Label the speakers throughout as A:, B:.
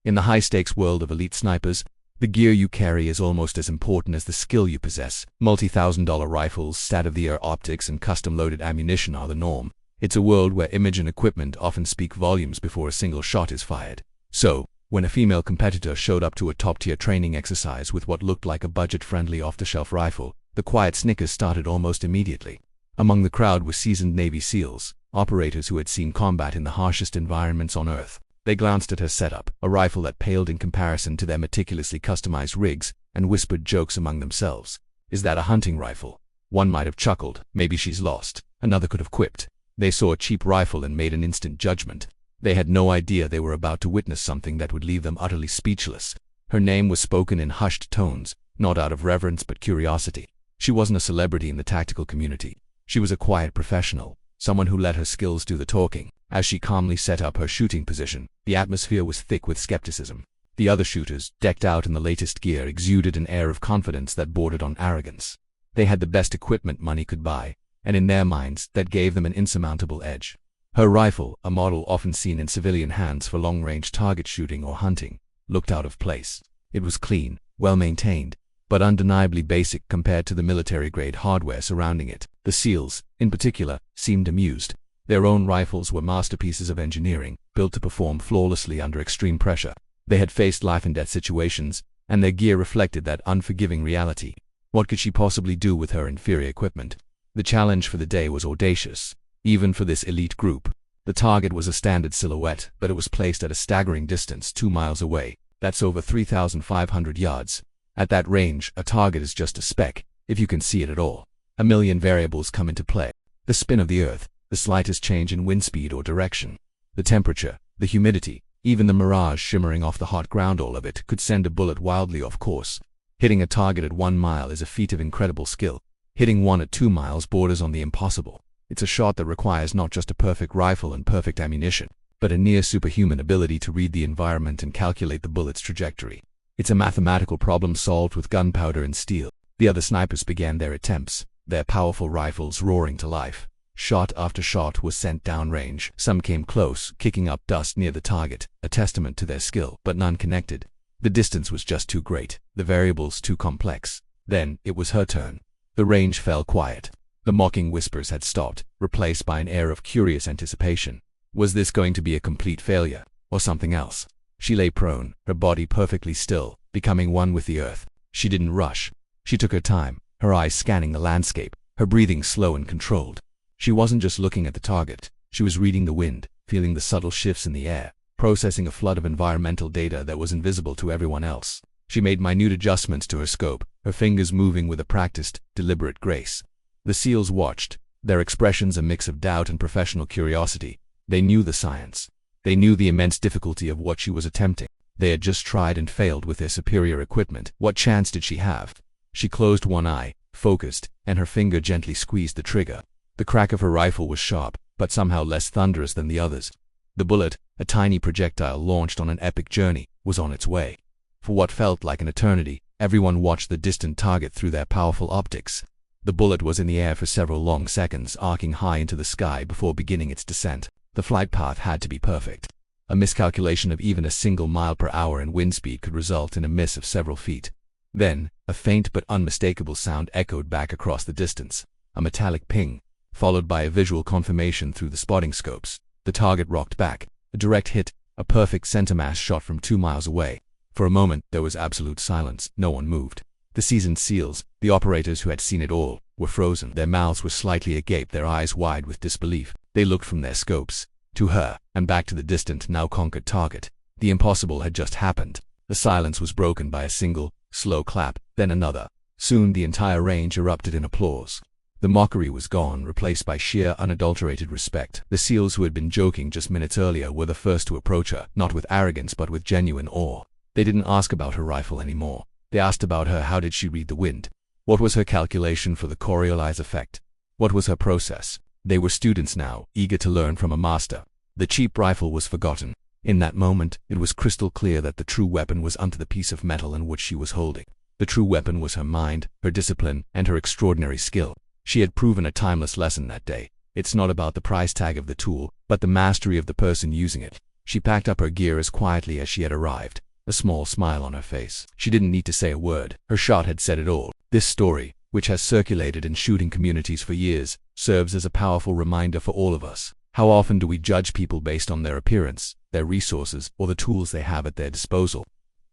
A: In the high-stakes world of elite snipers, the gear you carry is almost as important as the skill you possess. Multi-thousand-dollar rifles, state-of-the-art optics, and custom-loaded ammunition are the norm. It's a world where image and equipment often speak volumes before a single shot is fired. So, when a female competitor showed up to a top-tier training exercise with what looked like a budget-friendly off-the-shelf rifle, the quiet snickers started almost immediately. Among the crowd were seasoned Navy SEALs, operators who had seen combat in the harshest environments on Earth. They glanced at her setup, a rifle that paled in comparison to their meticulously customized rigs, and whispered jokes among themselves. "Is that a hunting rifle?" One might have chuckled. "Maybe she's lost." Another could have quipped. They saw a cheap rifle and made an instant judgment. They had no idea they were about to witness something that would leave them utterly speechless. Her name was spoken in hushed tones, not out of reverence but curiosity. She wasn't a celebrity in the tactical community. She was a quiet professional, someone who let her skills do the talking. As she calmly set up her shooting position, the atmosphere was thick with skepticism. The other shooters, decked out in the latest gear, exuded an air of confidence that bordered on arrogance. They had the best equipment money could buy, and in their minds, that gave them an insurmountable edge. Her rifle, a model often seen in civilian hands for long-range target shooting or hunting, looked out of place. It was clean, well-maintained, but undeniably basic compared to the military-grade hardware surrounding it. The SEALs, in particular, seemed amused. Their own rifles were masterpieces of engineering, built to perform flawlessly under extreme pressure. They had faced life-and-death situations, and their gear reflected that unforgiving reality. What could she possibly do with her inferior equipment? The challenge for the day was audacious, even for this elite group. The target was a standard silhouette, but it was placed at a staggering distance 2 miles away. That's over 3,500 yards. At that range, a target is just a speck, if you can see it at all. A million variables come into play. The spin of the Earth, the slightest change in wind speed or direction, the temperature, the humidity, even the mirage shimmering off the hot ground, all of it could send a bullet wildly off course. Hitting a target at 1 mile is a feat of incredible skill. Hitting one at 2 miles borders on the impossible. It's a shot that requires not just a perfect rifle and perfect ammunition, but a near-superhuman ability to read the environment and calculate the bullet's trajectory. It's a mathematical problem solved with gunpowder and steel. The other snipers began their attempts, their powerful rifles roaring to life. Shot after shot was sent downrange. Some came close, kicking up dust near the target, a testament to their skill, but none connected. The distance was just too great, the variables too complex. Then, it was her turn. The range fell quiet. The mocking whispers had stopped, replaced by an air of curious anticipation. Was this going to be a complete failure, or something else? She lay prone, her body perfectly still, becoming one with the earth. She didn't rush. She took her time, her eyes scanning the landscape, her breathing slow and controlled. She wasn't just looking at the target. She was reading the wind, feeling the subtle shifts in the air, processing a flood of environmental data that was invisible to everyone else. She made minute adjustments to her scope, her fingers moving with a practiced, deliberate grace. The SEALs watched, their expressions a mix of doubt and professional curiosity. They knew the science. They knew the immense difficulty of what she was attempting. They had just tried and failed with their superior equipment. What chance did she have? She closed one eye, focused, and her finger gently squeezed the trigger. The crack of her rifle was sharp, but somehow less thunderous than the others. The bullet, a tiny projectile launched on an epic journey, was on its way. For what felt like an eternity, everyone watched the distant target through their powerful optics. The bullet was in the air for several long seconds, arcing high into the sky before beginning its descent. The flight path had to be perfect. A miscalculation of even a single mile per hour in wind speed could result in a miss of several feet. Then, a faint but unmistakable sound echoed back across the distance, a metallic ping, followed by a visual confirmation through the spotting scopes. The target rocked back, a direct hit, a perfect center-mass shot from 2 miles away. For a moment, there was absolute silence. No one moved. The seasoned SEALs, the operators who had seen it all, were frozen. Their mouths were slightly agape, their eyes wide with disbelief. They looked from their scopes to her, and back to the distant, now conquered target. The impossible had just happened. The silence was broken by a single, slow clap, then another. Soon the entire range erupted in applause. The mockery was gone, replaced by sheer, unadulterated respect. The SEALs who had been joking just minutes earlier were the first to approach her, not with arrogance but with genuine awe. They didn't ask about her rifle anymore. They asked about her. How did she read the wind? What was her calculation for the Coriolis effect? What was her process? They were students now, eager to learn from a master. The cheap rifle was forgotten. In that moment, it was crystal clear that the true weapon was under the piece of metal in which she was holding. The true weapon was her mind, her discipline, and her extraordinary skill. She had proven a timeless lesson that day. It's not about the price tag of the tool, but the mastery of the person using it. She packed up her gear as quietly as she had arrived, a small smile on her face. She didn't need to say a word. Her shot had said it all. This story, which has circulated in shooting communities for years, serves as a powerful reminder for all of us. How often do we judge people based on their appearance, their resources, or the tools they have at their disposal?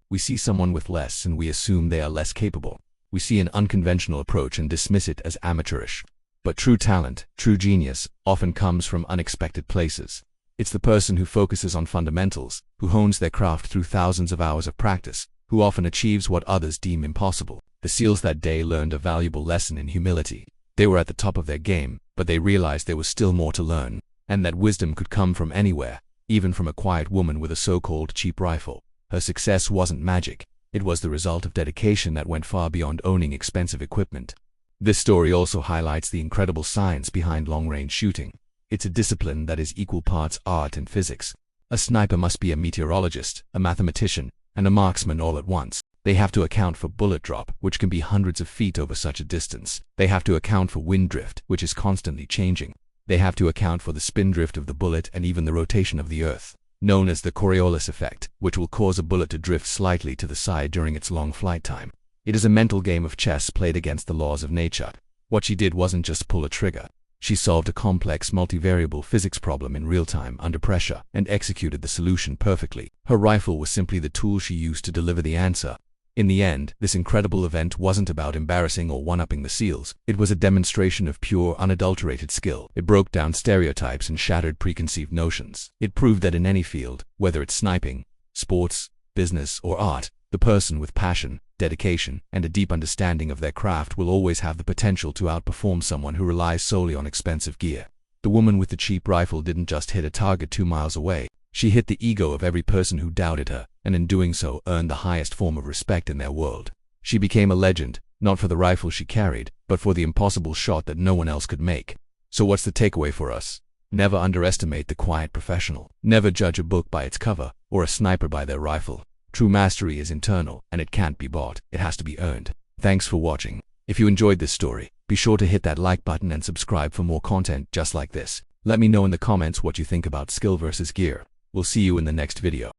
A: We see someone with less and we assume they are less capable. We see an unconventional approach and dismiss it as amateurish. But true talent, true genius, often comes from unexpected places. It's the person who focuses on fundamentals, who hones their craft through thousands of hours of practice, who often achieves what others deem impossible. The SEALs that day learned a valuable lesson in humility. They were at the top of their game, but they realized there was still more to learn, and that wisdom could come from anywhere, even from a quiet woman with a so-called cheap rifle. Her success wasn't magic. It was the result of dedication that went far beyond owning expensive equipment. This story also highlights the incredible science behind long-range shooting. It's a discipline that is equal parts art and physics. A sniper must be a meteorologist, a mathematician, and a marksman all at once. They have to account for bullet drop, which can be hundreds of feet over such a distance. They have to account for wind drift, which is constantly changing. They have to account for the spin drift of the bullet and even the rotation of the earth, known as the Coriolis effect, which will cause a bullet to drift slightly to the side during its long flight time. It is a mental game of chess played against the laws of nature. What she did wasn't just pull a trigger. She solved a complex multivariable physics problem in real time under pressure and executed the solution perfectly. Her rifle was simply the tool she used to deliver the answer. In the end, this incredible event wasn't about embarrassing or one-upping the SEALs. It was a demonstration of pure, unadulterated skill. It broke down stereotypes and shattered preconceived notions. It proved that in any field, whether it's sniping, sports, business, or art, the person with passion, dedication, and a deep understanding of their craft will always have the potential to outperform someone who relies solely on expensive gear. The woman with the cheap rifle didn't just hit a target 2 miles away. She hit the ego of every person who doubted her, and in doing so earned the highest form of respect in their world. She became a legend, not for the rifle she carried, but for the impossible shot that no one else could make. So what's the takeaway for us? Never underestimate the quiet professional. Never judge a book by its cover, or a sniper by their rifle. True mastery is internal, and it can't be bought. It has to be earned. Thanks for watching. If you enjoyed this story, be sure to hit that like button and subscribe for more content just like this. Let me know in the comments what you think about skill versus gear. We'll see you in the next video.